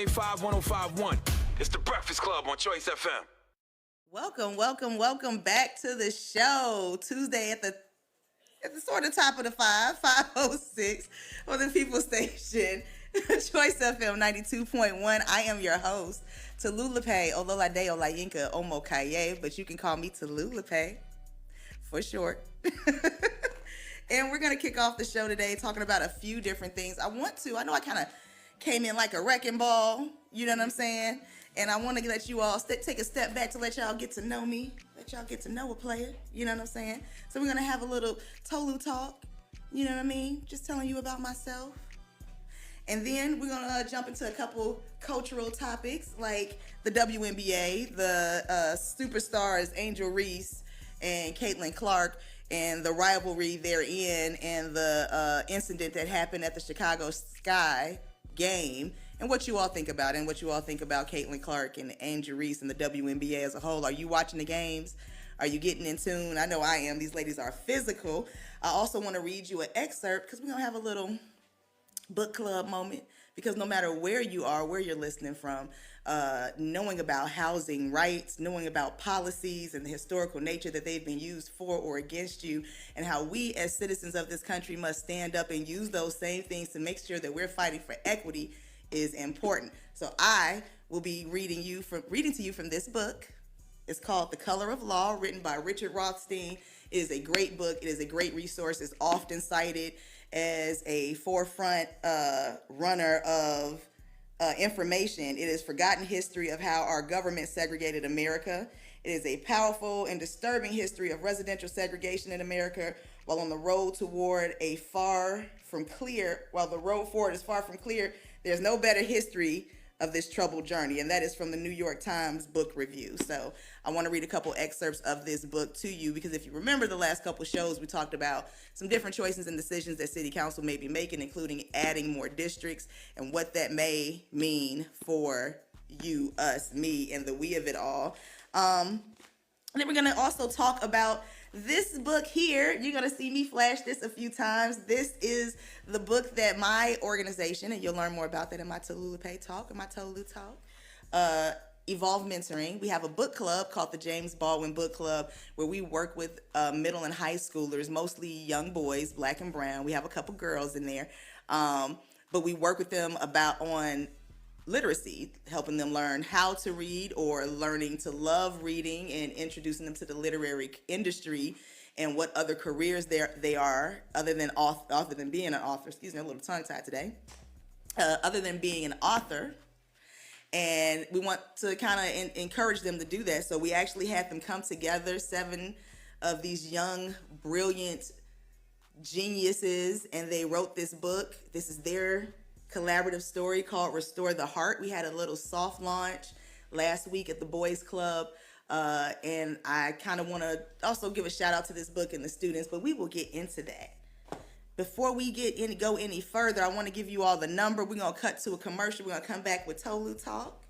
585-1051. It's the Breakfast Club on Choice FM. Welcome back to the show. Tuesday at the sort of top of the 506 on the People Station, Choice FM 92.1. I am your host, Tolupe Omokay, but you can call me Tolupe for short. And we're going to kick off the show today talking about a few different things. I know I kind of came in like a wrecking ball, you know what I'm saying? And I want to let you all take a step back to let y'all get to know me, let y'all get to know a player, you know what I'm saying? So we're going to have a little Tolu Talk, you know what I mean? Just telling you about myself. And then we're going to jump into a couple cultural topics like the WNBA, the superstars Angel Reese and Caitlin Clark, and the rivalry they're in, and the incident that happened at the Chicago Sky game, and what you all think about it, and what you all think about Caitlin Clark and Angel Reese and the WNBA as a whole. Are you watching the games? Are you getting in tune? I know I am. These ladies are physical. I also want to read you an excerpt because we're going to have a little book club moment, because no matter where you are, where you're listening from, knowing about housing rights, knowing about policies and the historical nature that they've been used for or against you, and how we as citizens of this country must stand up and use those same things to make sure that we're fighting for equity is important. So I will be reading to you from this book. It's called The Color of Law, written by Richard Rothstein. It is a great book. It is a great resource. It's often cited as a forefront runner of information. It is forgotten history of how our government segregated America. It is a powerful and disturbing history of residential segregation in America, while the road forward is far from clear, there's no better history of this troubled journey, and that is from the New York Times book review. So I want to read a couple excerpts of this book to you, because if you remember the last couple shows, we talked about some different choices and decisions that City Council may be making, including adding more districts and what that may mean for you, us, me, and the we of it all. And then we're going to also talk about this book here. You're going to see me flash this a few times. This is the book that my organization, and you'll learn more about that in my Tolupe Talk, and my Tolu Talk, Evolve Mentoring. We have a book club called the James Baldwin Book Club, where we work with middle and high schoolers, mostly young boys, black and brown. We have a couple girls in there. But we work with them on literacy, helping them learn how to read, or learning to love reading, and introducing them to the literary industry and what other careers they are other than being an author. Excuse me, I'm a little tongue-tied today. Other than being an author. And we want to kind of encourage them to do that. So we actually had them come together, 7 of these young, brilliant geniuses, and they wrote this book. This is their collaborative story called Restore the Heart. We had a little soft launch last week at the Boys Club, and I kind of want to also give a shout out to this book and the students, but we will get into that. Before we go any further, I want to give you all the number. We're going to cut to a commercial. We're going to come back with Tolu Talk.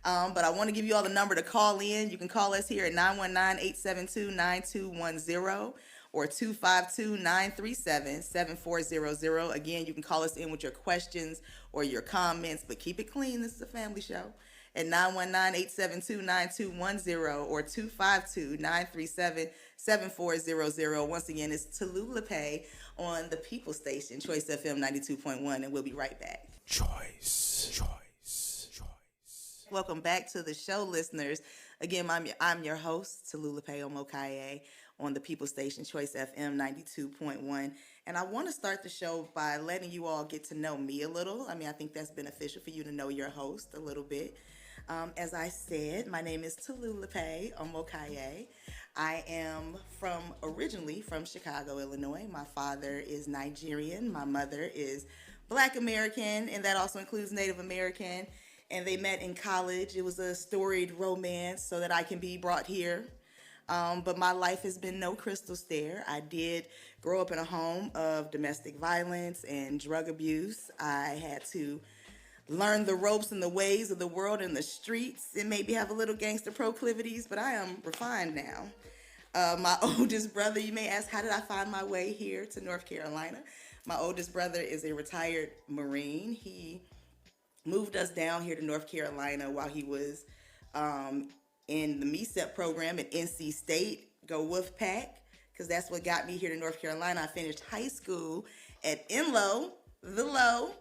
But I want to give you all the number to call in. You can call us here at 919-872-9210 or 252-937-7400. Again, you can call us in with your questions or your comments, but keep it clean. This is a family show. At 919-872-9210 or 252-937-7400. Once again, it's Tolupe on the People Station, Choice FM 92.1, and we'll be right back. Choice. Welcome back to the show, listeners. Again, I'm your host, Tolupe Omokay, on the People Station, Choice FM 92.1. And I want to start the show by letting you all get to know me a little. I think that's beneficial for you to know your host a little bit. As I said, my name is Tolupe Omokay. I am originally from Chicago, Illinois. My father is Nigerian. My mother is Black American, and that also includes Native American. And they met in college. It was a storied romance so that I can be brought here. But my life has been no crystal stair. I did grow up in a home of domestic violence and drug abuse. I had to learn the ropes and the ways of the world and the streets, and maybe have a little gangster proclivities, but I am refined now. My oldest brother, you may ask, how did I find my way here to North Carolina? My oldest brother is a retired Marine. He moved us down here to North Carolina while he was um, in the MESEP program at NC State. Go Wolfpack, because that's what got me here to North Carolina. I finished high school at Enloe, the Low,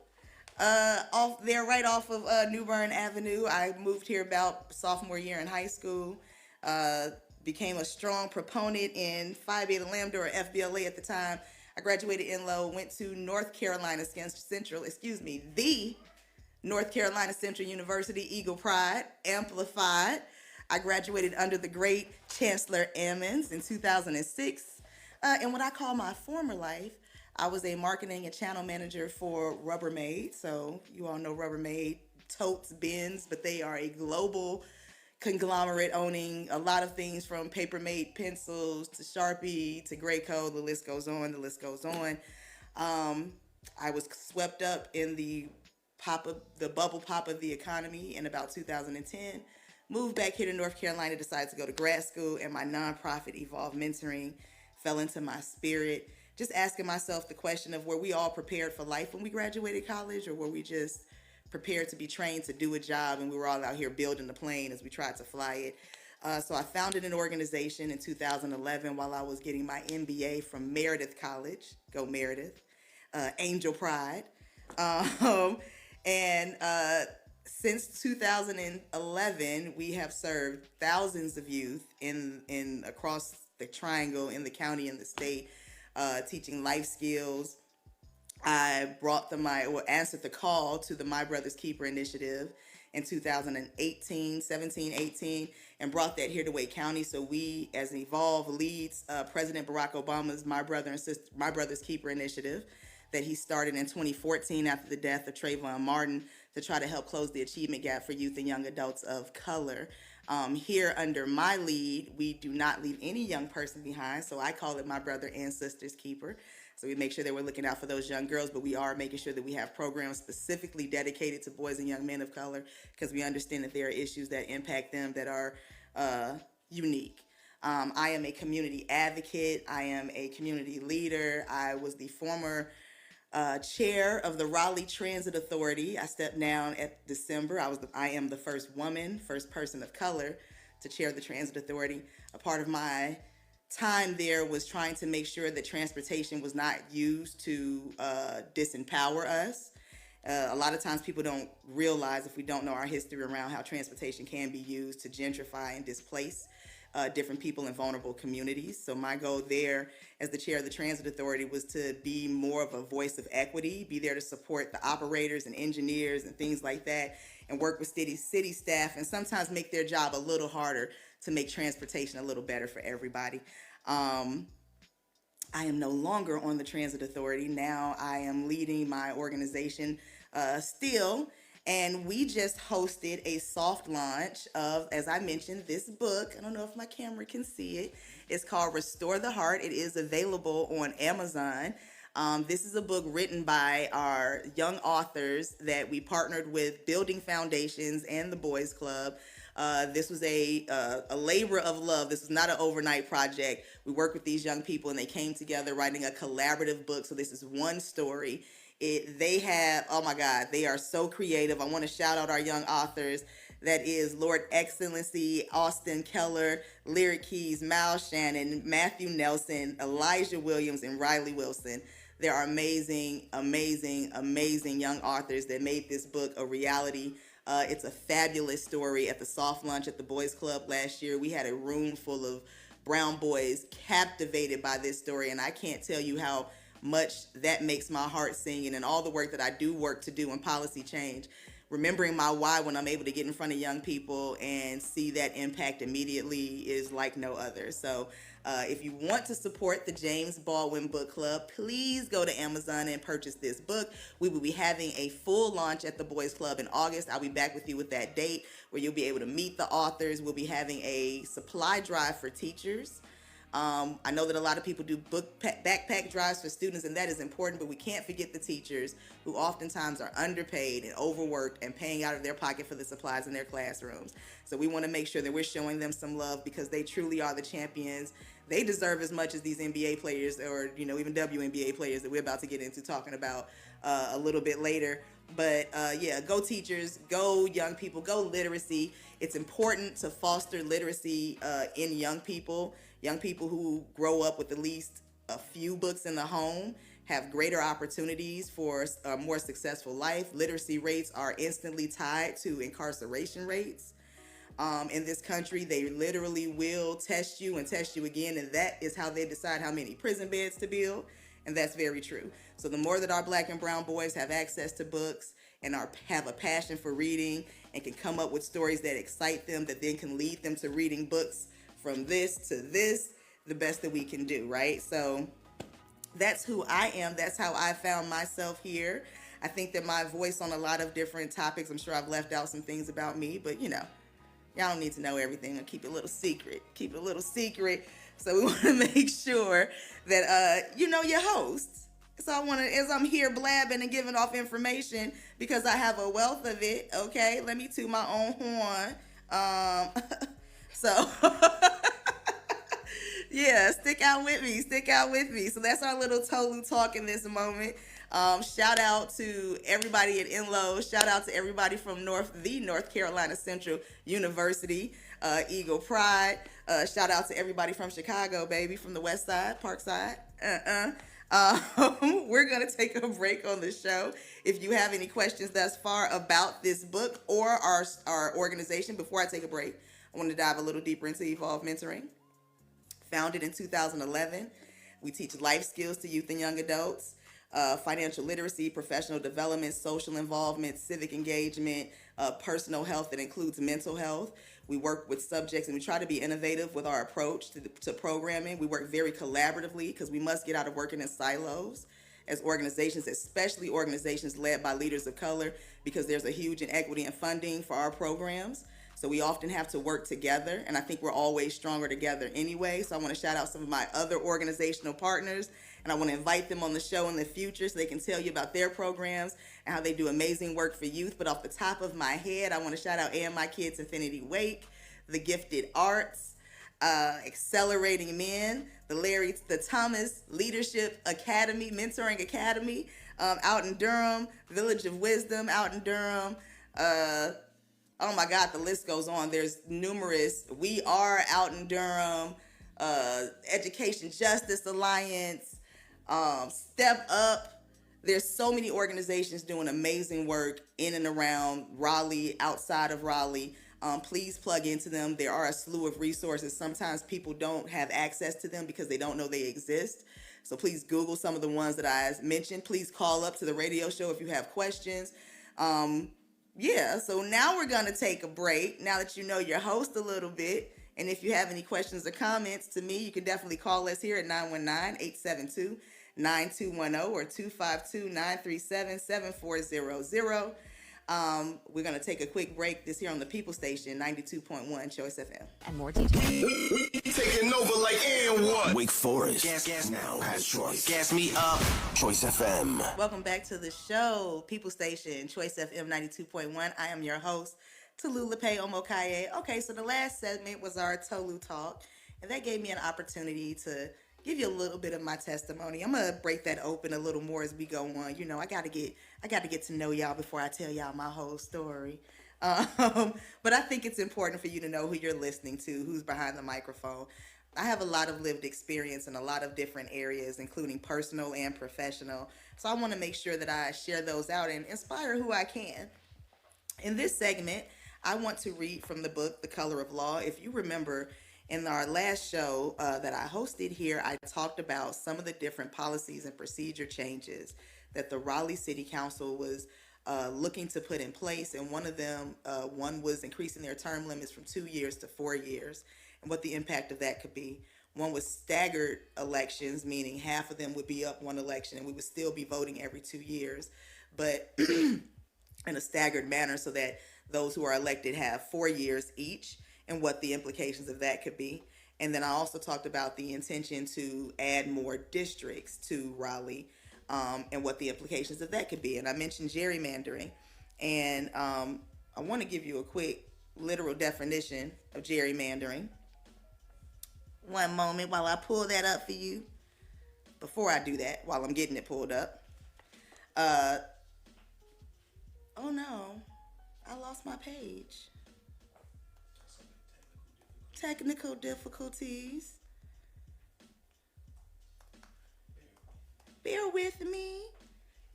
off there, right off of New Bern Avenue. I moved here about sophomore year in high school. Uh, Became a strong proponent in Phi Beta Lambda, or FBLA at the time. I graduated Enloe, went to North Carolina Central, the North Carolina Central University, Eagle Pride, Amplified. I graduated under the great Chancellor Ammons in 2006. And what I call my former life, I was a marketing and channel manager for Rubbermaid. So you all know Rubbermaid, totes, bins, but they are a global conglomerate owning a lot of things from Papermate pencils to Sharpie to Graco. The list goes on, I was swept up in the bubble pop of the economy in about 2010. Moved back here to North Carolina, decided to go to grad school, and my nonprofit Evolve Mentoring fell into my spirit. Just asking myself the question of, were we all prepared for life when we graduated college, or were we just prepared to be trained to do a job and we were all out here building the plane as we tried to fly it? So I founded an organization in 2011 while I was getting my MBA from Meredith College. Go Meredith. Angel Pride. And since 2011, we have served thousands of youth in across the triangle, in the county, in the state, teaching life skills. I answered the call to the My Brother's Keeper initiative in 2018, 17, 18, and brought that here to Wake County. So we, as Evolve, leads President Barack Obama's My Brother's Keeper initiative that he started in 2014 after the death of Trayvon Martin, to try to help close the achievement gap for youth and young adults of color. Here under my lead, we do not leave any young person behind, so I call it My Brother and Sister's Keeper. So we make sure that we're looking out for those young girls, but we are making sure that we have programs specifically dedicated to boys and young men of color, because we understand that there are issues that impact them that are unique. I am a community advocate. I am a community leader. I was the former chair of the Raleigh Transit Authority. I stepped down at December. I am the first person of color to chair the Transit Authority. A part of my time there was trying to make sure that transportation was not used to disempower us. A lot of times people don't realize, if we don't know our history around how transportation can be used to gentrify and displace different people in vulnerable communities. So my goal there as the chair of the Transit Authority was to be more of a voice of equity, be there to support the operators and engineers and things like that, and work with city staff, and sometimes make their job a little harder to make transportation a little better for everybody. I am no longer on the Transit Authority. Now I am leading my organization still. And we just hosted a soft launch of, as I mentioned, this book. I don't know if my camera can see it. It's called Restore the Heart. It is available on Amazon. This is a book written by our young authors that we partnered with Building Foundations and the Boys Club. This was a labor of love. This was not an overnight project. We worked with these young people and they came together writing a collaborative book. So this is one story. Oh my God, they are so creative. I want to shout out our young authors. That is Lord Excellency, Austin Keller, Lyric Keys, Miles Shannon, Matthew Nelson, Elijah Williams, and Riley Wilson. There are amazing, amazing, amazing young authors that made this book a reality. It's a fabulous story. At the soft launch at the Boys Club last year, we had a room full of brown boys captivated by this story, and I can't tell you how much that makes my heart sing, and in all the work that I do in policy change, remembering my why when I'm able to get in front of young people and see that impact immediately is like no other. So if you want to support the James Baldwin Book Club, please go to Amazon and purchase this book. We will be having a full launch at the Boys Club in August. I'll be back with you with that date where you'll be able to meet the authors. We'll be having a supply drive for teachers. I know that a lot of people do backpack drives for students, and that is important, but we can't forget the teachers who oftentimes are underpaid and overworked and paying out of their pocket for the supplies in their classrooms. So we want to make sure that we're showing them some love, because they truly are the champions. They deserve as much as these NBA players, or even WNBA players that we're about to get into talking about a little bit later. But yeah, go teachers, go young people, go literacy. It's important to foster literacy in young people who grow up with at least a few books in the home have greater opportunities for a more successful life. Literacy rates are instantly tied to incarceration rates. In this country, they literally will test you and test you again, and that is how they decide how many prison beds to build, and that's very true. So the more that our black and brown boys have access to books and have a passion for reading and can come up with stories that excite them, that then can lead them to reading books from this to this, the best that we can do, right? So that's who I am. That's how I found myself here. I think that my voice on a lot of different topics, I'm sure I've left out some things about me, but y'all don't need to know everything. I'll keep it a little secret. Keep it a little secret. So we want to make sure that you know your host. So I want to, as I'm here blabbing and giving off information, because I have a wealth of it, okay? Let me toot my own horn. So yeah, stick out with me. So that's our little Tolu Talk in this moment. Shout out to everybody at Enloe. Shout out to everybody from North Carolina Central University, Eagle Pride. Shout out to everybody from Chicago, baby, from the West Side, Parkside. We're going to take a break on the show. If you have any questions thus far about this book or our organization, before I take a break, I want to dive a little deeper into Evolve Mentoring. Founded in 2011, we teach life skills to youth and young adults, financial literacy, professional development, social involvement, civic engagement, personal health that includes mental health. We work with subjects and we try to be innovative with our approach to programming. We work very collaboratively because we must get out of working in silos as organizations, especially organizations led by leaders of color, because there's a huge inequity in funding for our programs. So we often have to work together, and I think we're always stronger together anyway. So I want to shout out some of my other organizational partners, and I want to invite them on the show in the future so they can tell you about their programs and how they do amazing work for youth. But off the top of my head, I want to shout out And My Kids Infinity Wake, The Gifted Arts, Accelerating Men, the Thomas Leadership Academy, Mentoring Academy, out in Durham, Village of Wisdom out in Durham. Oh my God, the list goes on. There's numerous. We Are out in Durham, Education Justice Alliance, Step Up. There's so many organizations doing amazing work in and around Raleigh, outside of Raleigh. Please plug into them. There are a slew of resources. Sometimes people don't have access to them because they don't know they exist. So please Google some of the ones that I mentioned. Please call up to the radio show if you have questions. Yeah, so now we're going to take a break, now that you know your host a little bit. And if you have any questions or comments to me, you can definitely call us here at 919-872-9210 or 252-937-7400. We're going to take a quick break this here on the People Station, 92.1 Choice FM. And more teaching. Taking over like and what? Wake Forest. Gas now has Choice. Gas me up. Choice FM. Welcome back to the show, People Station, Choice FM 92.1. I am your host, Tolupe Omokay. Okay, so the last segment was our Tolu Talk, and that gave me an opportunity to give you a little bit of my testimony. I'm gonna break that open a little more as we go on. You know, I gotta get to know y'all before I tell y'all my whole story. But I think it's important for you to know who you're listening to, who's behind the microphone. I have a lot of lived experience in a lot of different areas, including personal and professional. So I want to make sure that I share those out and inspire who I can. In this segment, I want to read from the book, The Color of Law. If you remember, in our last show that I hosted here, I talked about some of the different policies and procedure changes that the Raleigh City Council was looking to put in place. And one of them, one was increasing their term limits from 2 years to 4 years and what the impact of that could be. One was staggered elections, meaning half of them would be up one election and we would still be voting every 2 years, but in a staggered manner so that those who are elected have 4 years each, and what the implications of that could be. And then I also talked about the intention to add more districts to Raleigh, and what the implications of that could be. And I mentioned gerrymandering, and I want to give you a quick literal definition of gerrymandering. One moment while I pull that up for you. Before I do that, while I'm getting it pulled up, Oh no, I lost my page. Technical difficulties. Bear with me.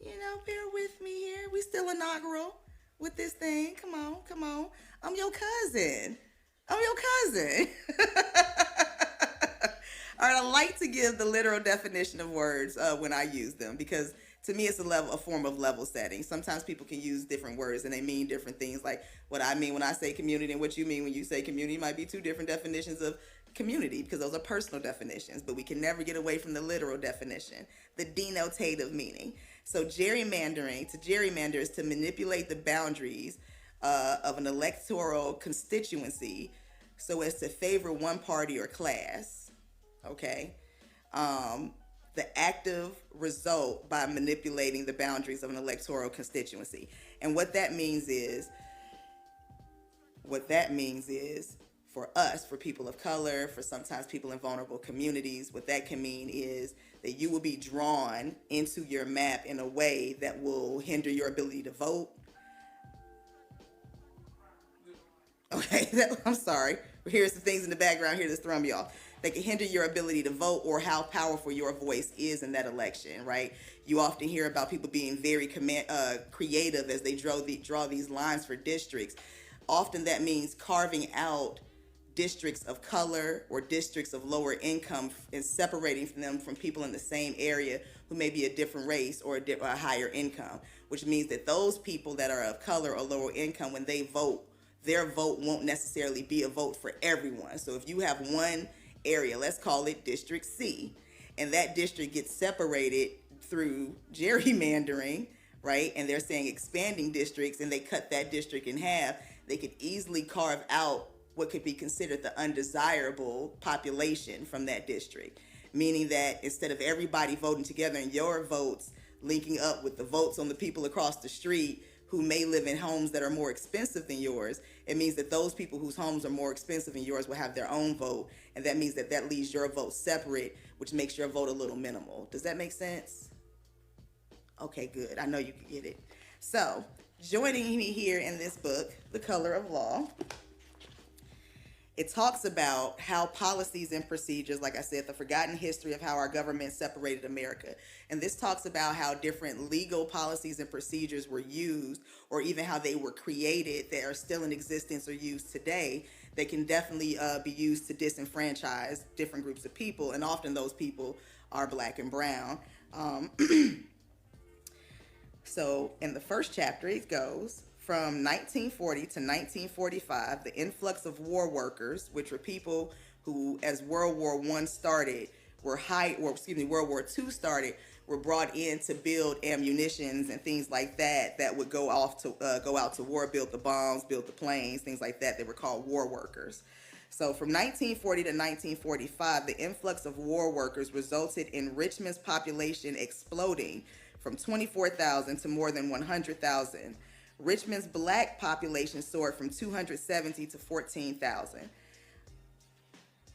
Bear with me here. We still inaugural with this thing. Come on, come on. I'm your cousin. I'm your cousin. All right, I like to give the literal definition of words when I use them because to me it's a form of level setting. Sometimes people can use different words and they mean different things. Like what I mean when I say community and what you mean when you say community might be two different definitions of community because those are personal definitions, but we can never get away from the literal definition, the denotative meaning. So gerrymandering, to gerrymander is to manipulate the boundaries of an electoral constituency so as to favor one party or class. Okay, the active result by manipulating the boundaries of an electoral constituency. And what that means is for us, for people of color, for sometimes people in vulnerable communities, what that can mean is that you will be drawn into your map in a way that will hinder your ability to vote. Okay, I'm sorry. Here's the things in the background here that's throwing me off. They can hinder your ability to vote or how powerful your voice is in that election, right? You often hear about people being very creative as they draw these lines for districts. Often that means carving out districts of color or districts of lower income and separating them from people in the same area who may be a different race or a higher income, which means that those people that are of color or lower income, when they vote, their vote won't necessarily be a vote for everyone. So if you have one area, let's call it District C, and that district gets separated through gerrymandering, right? And they're saying expanding districts, and they cut that district in half. They could easily carve out what could be considered the undesirable population from that district, meaning that instead of everybody voting together and your votes linking up with the votes on the people across the street who may live in homes that are more expensive than yours, it means that those people whose homes are more expensive than yours will have their own vote. And that means that leaves your vote separate, which makes your vote a little minimal. Does that make sense? Okay, good. I know you can get it. So, joining me here in this book, The Color of Law, it talks about how policies and procedures, like I said, the forgotten history of how our government separated America. And this talks about how different legal policies and procedures were used, or even how they were created that are still in existence or used today. They can definitely be used to disenfranchise different groups of people. And often those people are Black and brown. So in the first chapter, it goes, from 1940 to 1945, the influx of war workers, which were people who, as World War I started, World War II started, were brought in to build ammunitions and things like that would go out to war, build the bombs, build the planes, things like that. They were called war workers. So from 1940 to 1945, the influx of war workers resulted in Richmond's population exploding from 24,000 to more than 100,000. Richmond's Black population soared from 270 to 14,000.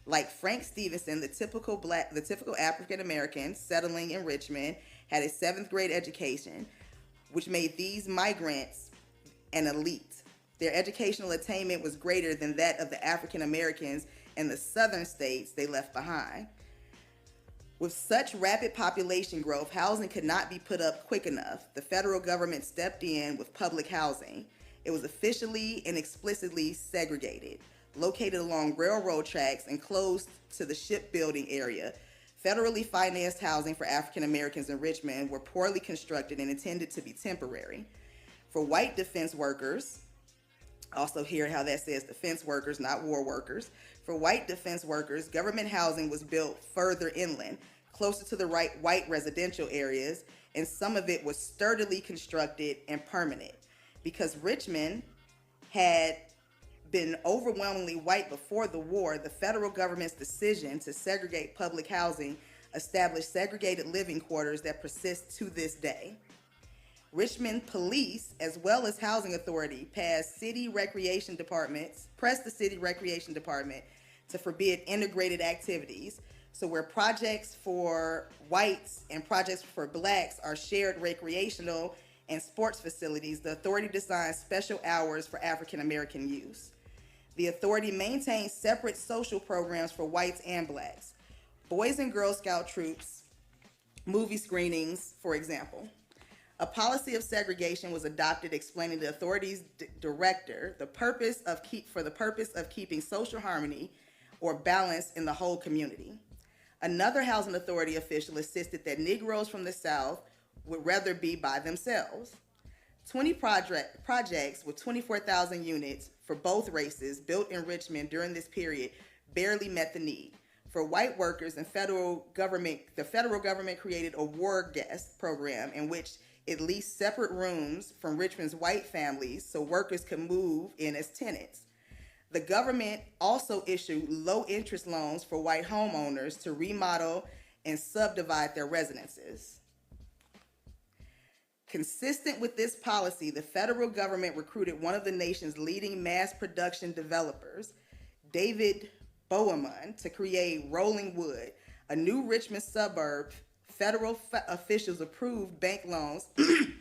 Like Frank Stevenson, the typical African American settling in Richmond had a 7th grade education, which made these migrants an elite. Their educational attainment was greater than that of the African Americans in the southern states they left behind. With such rapid population growth, housing could not be put up quick enough. The federal government stepped in with public housing. It was officially and explicitly segregated, located along railroad tracks and close to the shipbuilding area. Federally financed housing for African Americans in Richmond were poorly constructed and intended to be temporary. For white defense workers, also hear how that says defense workers, not war workers. For white defense workers, government housing was built further inland, closer to the white residential areas, and some of it was sturdily constructed and permanent. Because Richmond had been overwhelmingly white before the war, the federal government's decision to segregate public housing established segregated living quarters that persist to this day. Richmond Police, as well as Housing Authority, pressed the city recreation department to forbid integrated activities. So where projects for whites and projects for blacks are shared recreational and sports facilities, the authority designs special hours for African American use. The authority maintains separate social programs for whites and blacks. Boys and Girl Scout troops, movie screenings, for example. A policy of segregation was adopted explaining the authority's director for the purpose of keeping social harmony or balance in the whole community. Another housing authority official insisted that Negroes from the South would rather be by themselves. 20 projects with 24,000 units for both races built in Richmond during this period barely met the need. For white workers, the federal government created a war guest program in which it leased separate rooms from Richmond's white families so workers could move in as tenants. The government also issued low-interest loans for white homeowners to remodel and subdivide their residences. Consistent with this policy, the federal government recruited one of the nation's leading mass production developers, David Bowerman, to create Rolling Wood, a new Richmond suburb. Federal officials approved bank loans to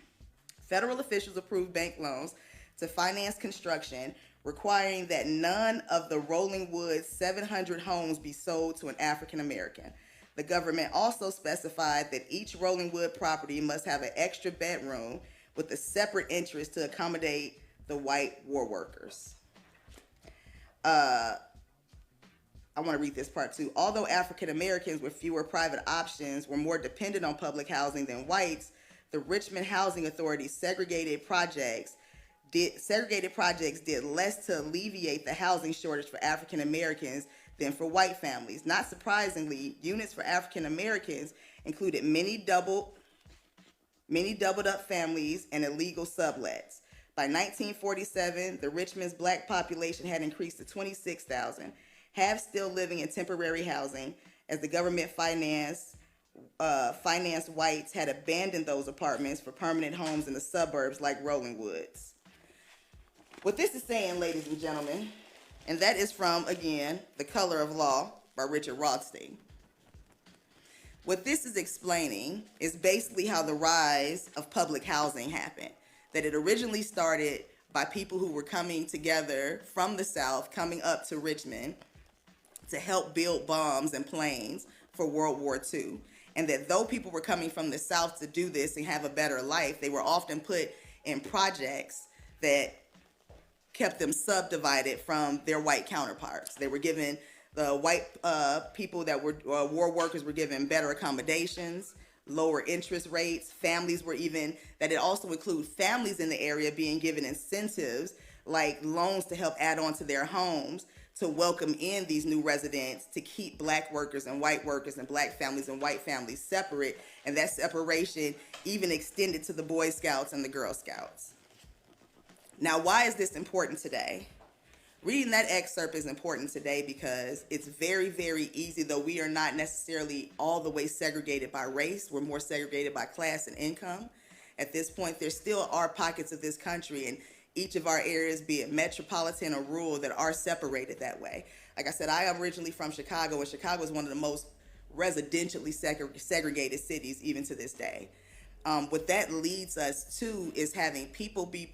finance construction, requiring that none of the Rolling Wood's 700 homes be sold to an African American. The government also specified that each Rolling Wood property must have an extra bedroom with a separate interest to accommodate the white war workers. I want to read this part too. Although African Americans with fewer private options were more dependent on public housing than whites, the Richmond Housing Authority segregated projects did less to alleviate the housing shortage for African Americans than for white families. Not surprisingly, units for African Americans included many doubled up families and illegal sublets. By 1947, the Richmond's black population had increased to 26,000, half still living in temporary housing, as the government financed whites had abandoned those apartments for permanent homes in the suburbs like Rolling Woods. What this is saying, ladies and gentlemen, and that is from, again, The Color of Law by Richard Rothstein. What this is explaining is basically how the rise of public housing happened. That it originally started by people who were coming together from the South, coming up to Richmond to help build bombs and planes for World War II. And that though people were coming from the South to do this and have a better life, they were often put in projects that kept them subdivided from their white counterparts. They were given, the white people that were war workers were given better accommodations, lower interest rates. Families were even, that it also include families in the area being given incentives like loans to help add on to their homes to welcome in these new residents, to keep black workers and white workers and black families and white families separate. And that separation even extended to the Boy Scouts and the Girl Scouts. Now, why is this important today? Reading that excerpt is important today because it's very, very easy, though we are not necessarily all the way segregated by race. We're more segregated by class and income. At this point, there still are pockets of this country in each of our areas, be it metropolitan or rural, that are separated that way. Like I said, I am originally from Chicago, and Chicago is one of the most residentially segregated cities even to this day. What that leads us to is having people being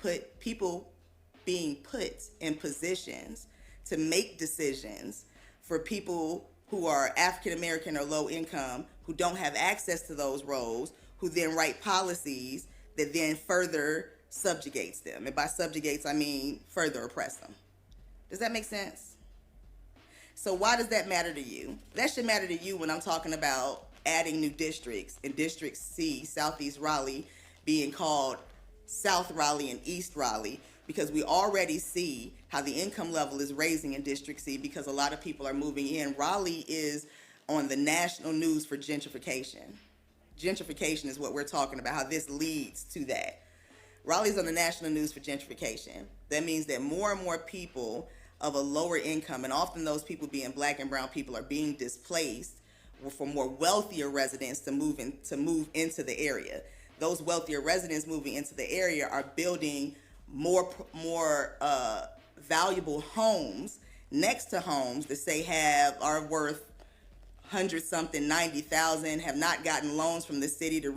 put in positions to make decisions for people who are African American or low income, who don't have access to those roles, who then write policies that then further subjugates them. And by subjugates, I mean further oppress them. Does that make sense? So why does that matter to you? That should matter to you when I'm talking about adding new districts, in District C, Southeast Raleigh, being called South Raleigh and East Raleigh, because we already see how the income level is raising in District C because a lot of people are moving in. Raleigh is on the national news for gentrification. Gentrification is what we're talking about, how this leads to that. Raleigh's on the national news for gentrification. That means that more and more people of a lower income, and often those people being black and brown people, are being displaced for more wealthier residents to move into the area. Those wealthier residents moving into the area are building more valuable homes next to homes that say are worth 100-something, 90,000, have not gotten loans from the city to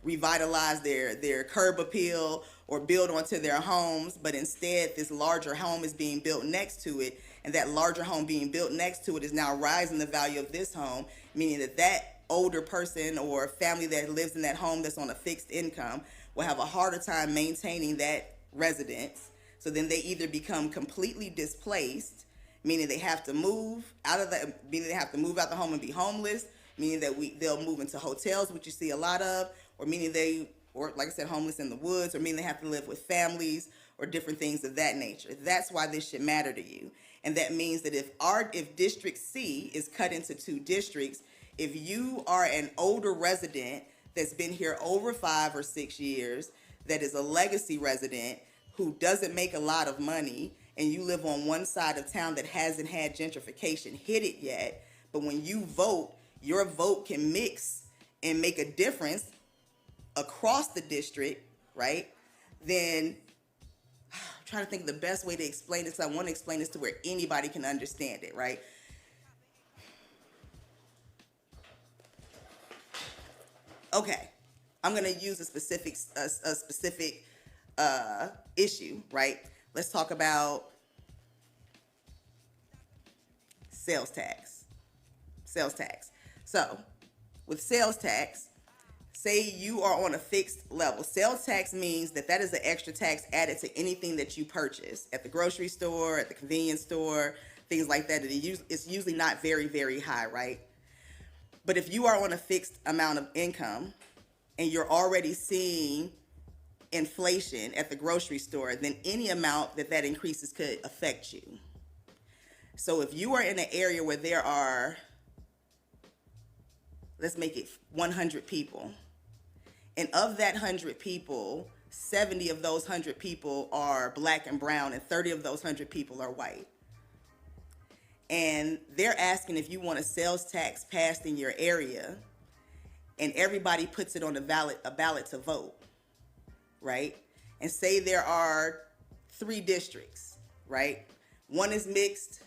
revitalize their curb appeal or build onto their homes, but instead this larger home is being built next to it, and that larger home being built next to it is now rising the value of this home, meaning that older person or family that lives in that home that's on a fixed income will have a harder time maintaining that residence. So then they either become completely displaced, meaning they have to move out of the, meaning they have to move out the home and be homeless, meaning that they'll move into hotels, which you see a lot of, or meaning or like I said, homeless in the woods, or meaning they have to live with families or different things of that nature. That's why this should matter to you. And that means that if District C is cut into 2 districts, if you are an older resident that's been here over 5 or 6 years, that is a legacy resident who doesn't make a lot of money, and you live on one side of town that hasn't had gentrification hit it yet, but when you vote, your vote can mix and make a difference across the district, right? Then I'm trying to think of the best way to explain this. I want to explain this to where anybody can understand it, right? Okay, I'm gonna use a specific issue, right? Let's talk about sales tax. Sales tax. So, with sales tax, say you are on a fixed level. Sales tax means that is an extra tax added to anything that you purchase at the grocery store, at the convenience store, things like that. It's usually not very, very high, right? But if you are on a fixed amount of income and you're already seeing inflation at the grocery store, then any amount that increases could affect you. So if you are in an area where there are, let's make it 100 people, and of that 100 people, 70 of those 100 people are black and brown, and 30 of those 100 people are white. And they're asking if you want a sales tax passed in your area, and everybody puts it on a ballot to vote, right? And say there are 3 districts, right? One is mixed,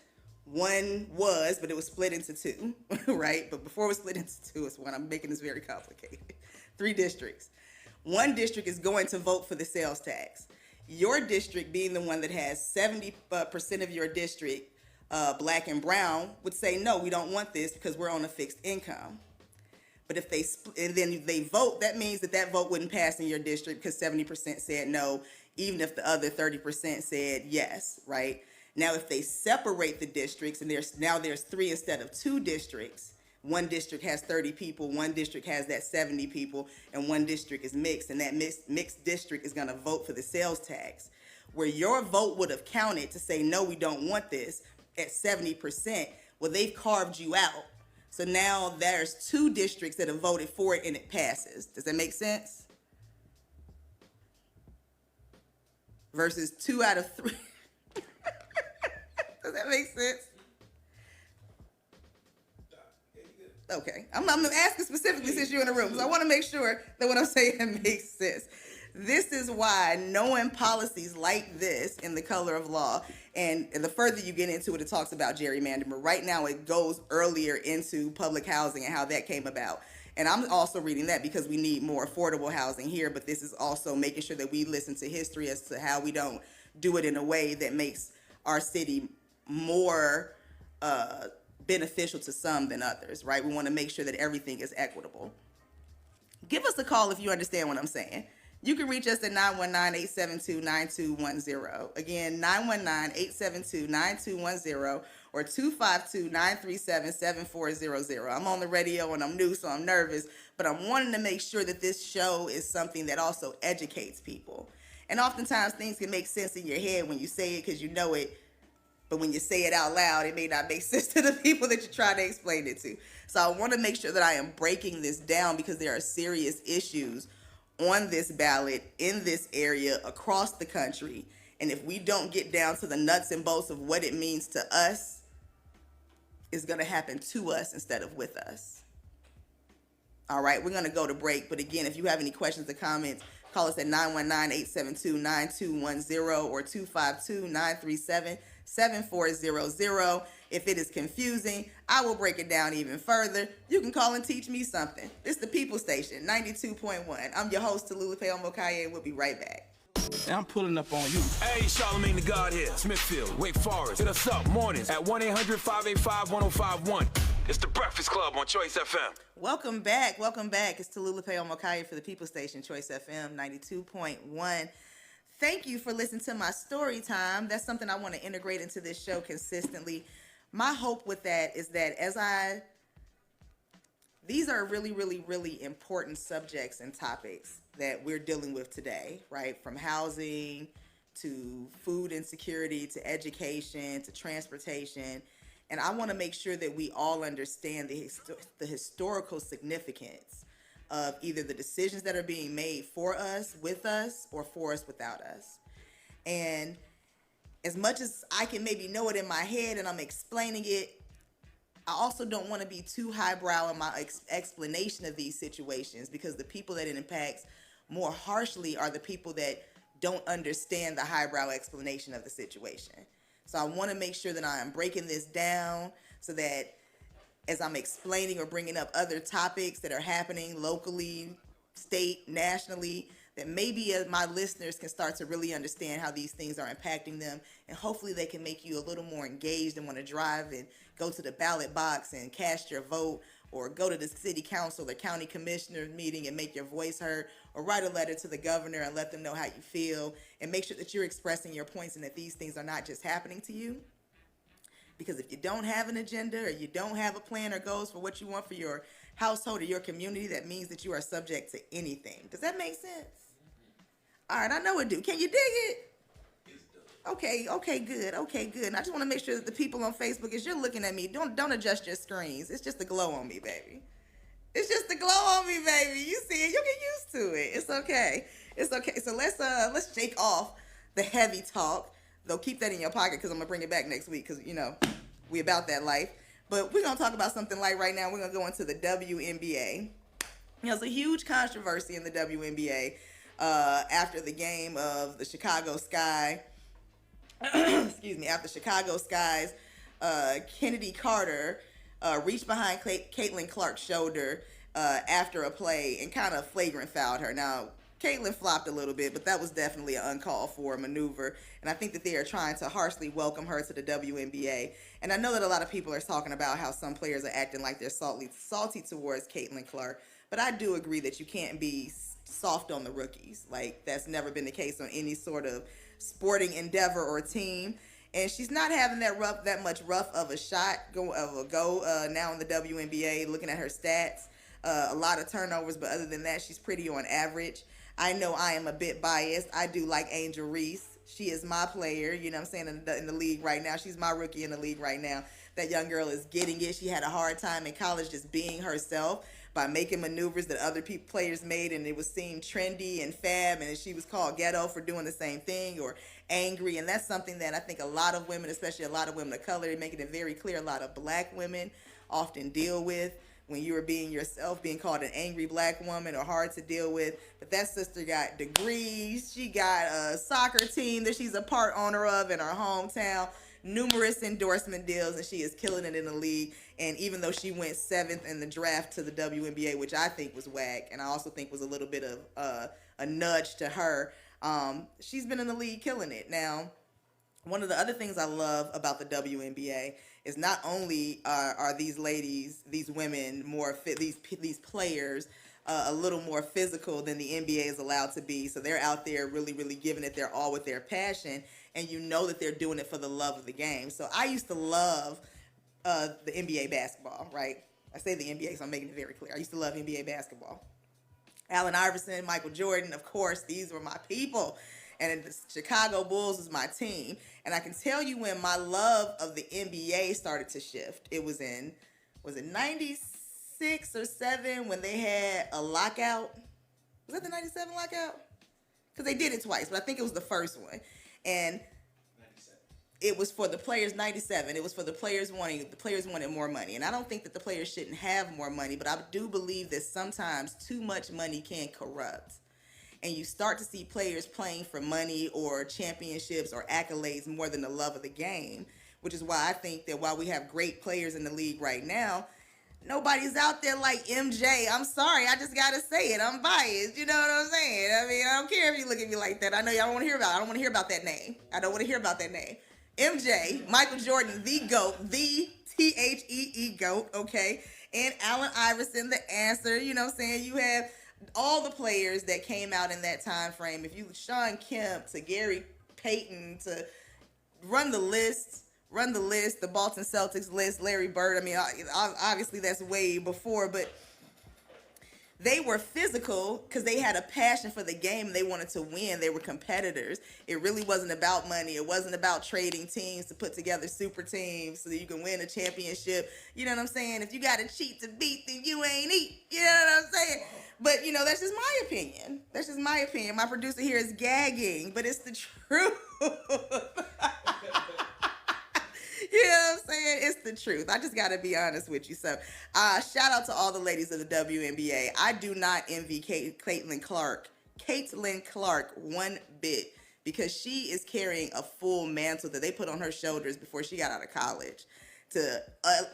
one was, but it was split into 2, right? But before it was split into 2, it's one. I'm making this very complicated. 3 districts. One district is going to vote for the sales tax. Your district, being the one that has 70% of your district black and brown, would say, no, we don't want this because we're on a fixed income. But if they vote, that means that vote wouldn't pass in your district because 70% said no, even if the other 30% said yes, right? Now, if they separate the districts and there's 3 instead of 2 districts, one district has 30 people, one district has that 70 people, and one district is mixed, and that mixed district is going to vote for the sales tax. Where your vote would have counted to say, no, we don't want this, at 70%, well, they've carved you out. So now there's 2 districts that have voted for it and it passes. Does that make sense? Versus 2 out of 3. Does that make sense? Okay, I'm asking specifically since you're in the room, because I want to make sure that what I'm saying makes sense. This is why knowing policies like this in the color of law, and the further you get into it, it talks about gerrymandering, but right now it goes earlier into public housing and how that came about. And I'm also reading that because we need more affordable housing here, but this is also making sure that we listen to history as to how we don't do it in a way that makes our city more beneficial to some than others, right? We want to make sure that everything is equitable. Give us a call if you understand what I'm saying. You can reach us at 919-872-9210. Again, 919-872-9210 or 252-937-7400. I'm on the radio and I'm new, so I'm nervous, but I'm wanting to make sure that this show is something that also educates people. And oftentimes things can make sense in your head when you say it because you know it, but when you say it out loud, it may not make sense to the people that you're trying to explain it to. So I want to make sure that I am breaking this down because there are serious issues on this ballot in this area across the country. And if we don't get down to the nuts and bolts of what it means to us, it's going to happen to us instead of with us. All right, we're going to go to break. But again, if you have any questions or comments, Call us at 919-872-9210 or 252-937-7400. If it is confusing, I will break it down even further. You can call and teach me something. It's the People Station, 92.1. I'm your host, Tolupe Omokay, and we'll be right back. And I'm pulling up on you. Hey, Charlamagne the God here, Smithfield, Wake Forest. Hit us up mornings at 1-800-585-1051. It's the Breakfast Club on Choice FM. Welcome back. It's Tolupe Omokay for the People Station, Choice FM 92.1. Thank you for listening to my story time. That's something I want to integrate into this show consistently. My hope with that is that these are really, really, really important subjects and topics that we're dealing with today, right? From housing to food insecurity to education to transportation. And I want to make sure that we all understand the historical significance of either the decisions that are being made for us, with us, or for us without us. And as much as I can maybe know it in my head and I'm explaining it, I also don't want to be too highbrow in my explanation of these situations, because the people that it impacts more harshly are the people that don't understand the highbrow explanation of the situation. So I want to make sure that I am breaking this down so that as I'm explaining or bringing up other topics that are happening locally, state, nationally, that maybe my listeners can start to really understand how these things are impacting them, and hopefully they can make you a little more engaged and want to drive and go to the ballot box and cast your vote, or go to the city council or county commissioner meeting and make your voice heard, or write a letter to the governor and let them know how you feel, and make sure that you're expressing your points and that these things are not just happening to you. Because if you don't have an agenda or you don't have a plan or goals for what you want for your household or your community, that means that you are subject to anything. Does that make sense? All right, I know it do. Can you dig it? Okay, good. And I just want to make sure that the people on Facebook, as you're looking at me, don't adjust your screens. It's just the glow on me, baby. It's just the glow on me, baby. You see it, you get used to it. It's okay. So let's shake off the heavy talk. Though keep that in your pocket, because I'm gonna bring it back next week, because we about that life. But we're gonna talk about something light right now. We're gonna go into the WNBA. There's a huge controversy in the WNBA after the game of the Chicago Sky. After Chicago Sky's Kennedy Carter reached behind Caitlin Clark's shoulder after a play and kind of flagrant fouled her. Now, Caitlin flopped a little bit, but that was definitely an uncalled for maneuver. And I think that they are trying to harshly welcome her to the WNBA. And I know that a lot of people are talking about how some players are acting like they're salty towards Caitlin Clark. But I do agree that you can't be soft on the rookies. Like, that's never been the case on any sort of sporting endeavor or team. And she's not having that much rough of a shot now in the WNBA. Looking at her stats, a lot of turnovers, but other than that, she's pretty on average. I know I am a bit biased. I do like Angel Reese. She is my player, in the league right now. She's my rookie in the league right now. That young girl is getting it. She had a hard time in college just being herself by making maneuvers that other players made, and it was seen trendy and fab, and she was called ghetto for doing the same thing, or angry. And that's something that I think a lot of women, especially a lot of women of color, making it very clear, a lot of black women often deal with. When you are being yourself, being called an angry black woman or hard to deal with. But that sister got degrees. She got a soccer team that she's a part owner of in her hometown. Numerous endorsement deals, and she is killing it in the league. And even though she went 7th in the draft to the WNBA, which I think was whack, and I also think was a little bit of a nudge to her, she's been in the league killing it. Now, one of the other things I love about the WNBA is not only are these ladies, these women, more fit, these players a little more physical than the NBA is allowed to be. So they're out there really, really giving it their all with their passion, and that they're doing it for the love of the game. So I used to love the NBA basketball, right? I say the NBA, so I'm making it very clear. I used to love NBA basketball. Allen Iverson, Michael Jordan, of course, these were my people. And the Chicago Bulls was my team. And I can tell you when my love of the NBA started to shift. It was in, 96 or 7 when they had a lockout? Was that the 97 lockout? Because they did it twice, but I think it was the first one. And 97. It was for the players, 97. It was for the players wanted more money. And I don't think that the players shouldn't have more money, but I do believe that sometimes too much money can corrupt. and you start to see players playing for money or championships or accolades more than the love of the game, which is why I think that while we have great players in the league right now, nobody's out there like MJ. I'm sorry, I just gotta say it. I'm biased. You know what I'm saying? I mean, I don't care if you look at me like that. I know y'all don't want to hear about it. I don't want to hear about that name. I don't want to hear about that name. MJ, Michael Jordan, the GOAT, the THEE GOAT, okay? And Allen Iverson, the answer. You know what I'm saying? You have all the players that came out in that time frame. If you Sean Kemp to Gary Payton to run the list, the Boston Celtics list, Larry Bird. I mean, obviously that's way before, but they were physical because they had a passion for the game. They wanted to win. They were competitors. It really wasn't about money. It wasn't about trading teams to put together super teams so that you can win a championship. You know what I'm saying? If you got to cheat to beat, then you ain't eat. You know what I'm saying? But, you know, that's just my opinion. That's just my opinion. My producer here is gagging, but it's the truth. You know what I'm saying? It's the truth. I just got to be honest with you. So, shout out to all the ladies of the WNBA. I do not envy Caitlin Clark one bit because she is carrying a full mantle that they put on her shoulders before she got out of college to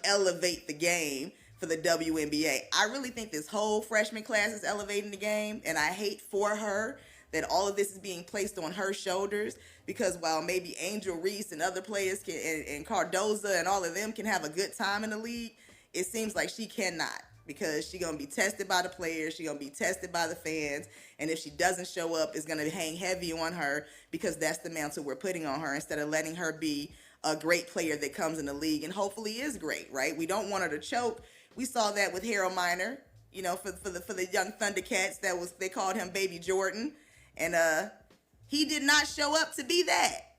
elevate the game for the WNBA. I really think this whole freshman class is elevating the game, and I hate for her that all of this is being placed on her shoulders because while maybe Angel Reese and other players can, and Cardoza and all of them can have a good time in the league, it seems like she cannot because she's going to be tested by the players, she's going to be tested by the fans, and if she doesn't show up, it's going to hang heavy on her because that's the mantle we're putting on her instead of letting her be a great player that comes in the league and hopefully is great, right? We don't want her to choke. We saw that with Harold Miner, you know, for the young Thundercats. They called him Baby Jordan. And he did not show up to be that.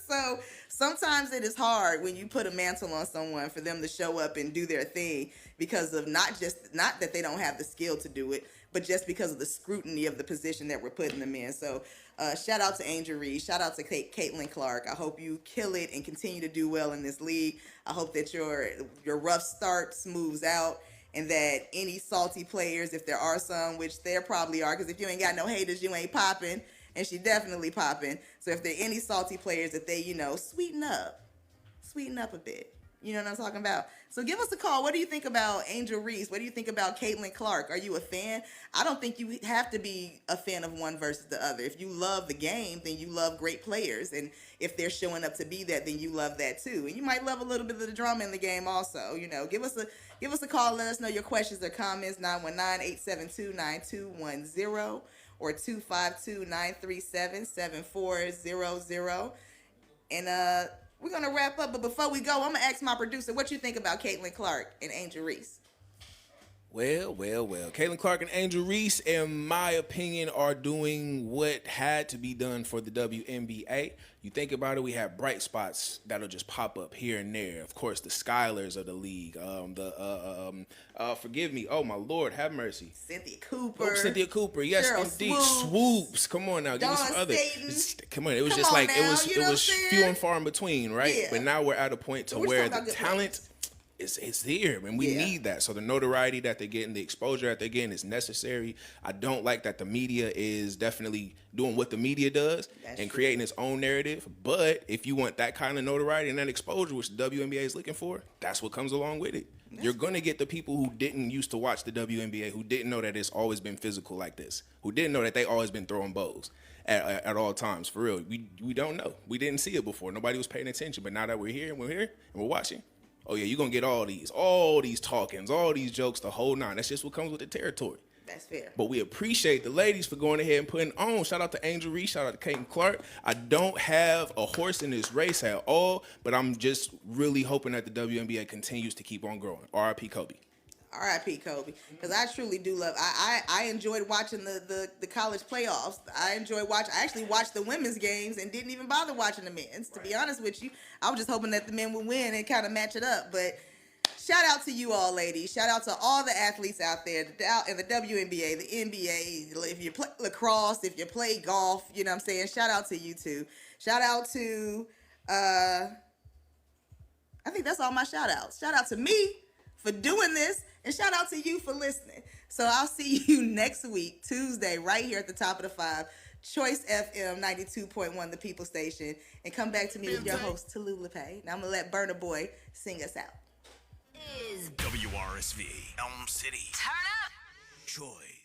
So sometimes it is hard when you put a mantle on someone for them to show up and do their thing because of not that they don't have the skill to do it, but just because of the scrutiny of the position that we're putting them in. So shout out to Angel Reese. Shout out to Caitlin Clark. I hope you kill it and continue to do well in this league. I hope that your rough start smooths out. And that any salty players, if there are some, which there probably are, because if you ain't got no haters, you ain't popping. And she definitely popping. So if there are any salty players, that they, you know, sweeten up a bit. You know what I'm talking about? So give us a call. What do you think about Angel Reese? What do you think about Caitlin Clark? Are you a fan? I don't think you have to be a fan of one versus the other. If you love the game, then you love great players. And if they're showing up to be that, then you love that too. And you might love a little bit of the drama in the game also. You know, give us a call. Let us know your questions or comments. 919-872-9210 or 252-937-7400. And we're going to wrap up, but before we go, I'm going to ask my producer, what you think about Caitlin Clark and Angel Reese? Well. Caitlin Clark and Angel Reese, in my opinion, are doing what had to be done for the WNBA. You think about it, we have bright spots that'll just pop up here and there. Of course, the Skylers of the league. Forgive me. Oh, my Lord, have mercy. Cynthia Cooper. Yes, Cheryl indeed. Swoops. Come on now. Give me some other. Come on. It was just like, it was few and far in between, right? Yeah. But now we're at a point to where the talent it's here, and we need that. So the notoriety that they're getting, the exposure that they're getting is necessary. I don't like that the media is definitely doing what the media does and creating its own narrative. But if you want that kind of notoriety and that exposure, which the WNBA is looking for, that's what comes along with it. You're going to get the people who didn't used to watch the WNBA, who didn't know that it's always been physical like this, who didn't know that they always been throwing bows at all times. For real, we don't know. We didn't see it before. Nobody was paying attention. But now that we're here and we're watching, oh yeah, you're going to get all these talkings, all these jokes, the whole nine. That's just what comes with the territory. That's fair. But we appreciate the ladies for going ahead and putting on. Shout out to Angel Reese. Shout out to Caitlin Clark. I don't have a horse in this race at all, but I'm just really hoping that the WNBA continues to keep on growing. R.I.P. Kobe. R.I.P. Kobe. Because I truly do love. I enjoyed watching the college playoffs. I actually watched the women's games and didn't even bother watching the men's. To be honest with you, I was just hoping that the men would win and kind of match it up. But shout out to you all, ladies. Shout out to all the athletes out there in the WNBA, the NBA. If you play lacrosse, if you play golf, you know what I'm saying? Shout out to you too. Shout out to, I think that's all my shout outs. Shout out to me for doing this, and shout out to you for listening. So I'll see you next week, Tuesday, right here at the top of the 5, Choice FM 92.1, the People Station. And come back to me with your host, Tolupe. Now I'm going to let Burna Boy sing us out. WRSV, Elm City. Turn up. Choice.